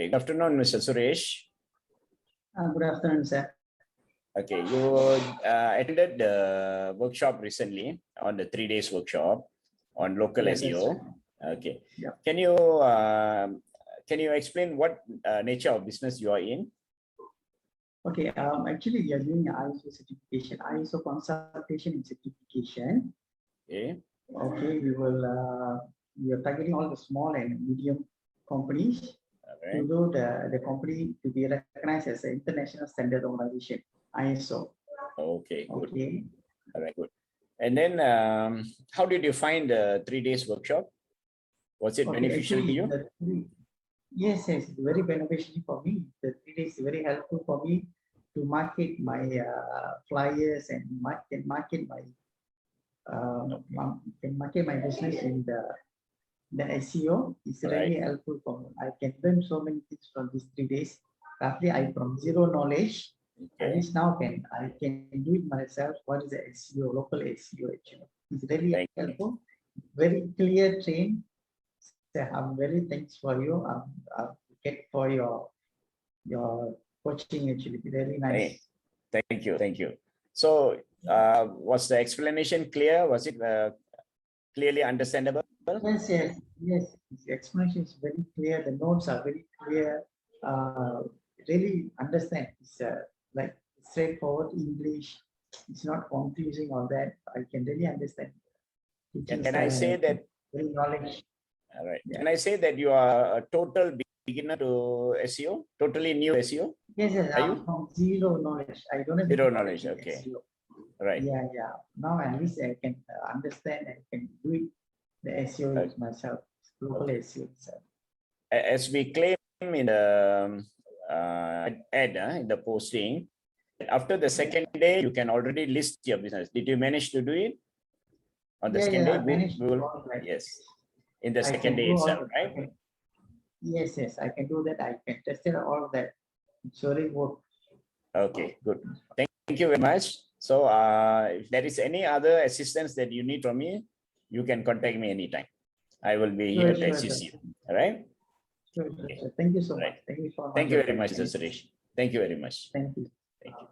Okay, good afternoon, Mr. Suresh. Good afternoon, sir. Okay, you attended the workshop recently on the 3 days workshop on local Yes, that's SEO. right. Okay, Yeah. can you explain what nature of business you are in? Okay, actually, we are doing ISO certification, ISO consultation and certification. Okay, Okay, we are targeting all the small and medium companies all to right. do the company to be recognized as an international standard organization, ISO. Okay, good. Okay. All right, good. And then, how did you find the 3 days workshop? Was it beneficial to you? Yes, it's very beneficial for me. The 3 days is very helpful for me to market my flyers and market my can market my business in the SEO. It's really helpful for me. I can learn so many things from these 3 days. Roughly, I from zero knowledge. At least now I can do it myself. What is the SEO, local SEO actually? It's really helpful. Very clear train. I'm very thanks for you. Get for your coaching actually. Very nice. Thank you. So, was the explanation clear? Was it clearly understandable? Yes. The explanation is very clear. The notes are very clear. Really understand. It's like straightforward English. It's not confusing or that. I can really understand. Can I say that? Very knowledge. All right. Yeah. Can I say that you are a total beginner to SEO? Totally new SEO? Yes. Are you? From zero knowledge. I don't have Zero knowledge. Okay. SEO. Right. Yeah. Now at least I can understand and can do it. The SEO is myself. Local SEO itself. As we claim in the ad in the posting, after the second day, you can already list your business. Did you manage to do it? On the second day? Yes. In the second day itself, right? Yes, I can do that. I can test it all of that. It's already work. Okay, good. Thank you very much. So if there is any other assistance that you need from me, you can contact me anytime. I will be here to assist you. All right? Sure. Thank you so much. Thank you very much, Mr. Suresh. Thank you very much. Thank you. Thank you.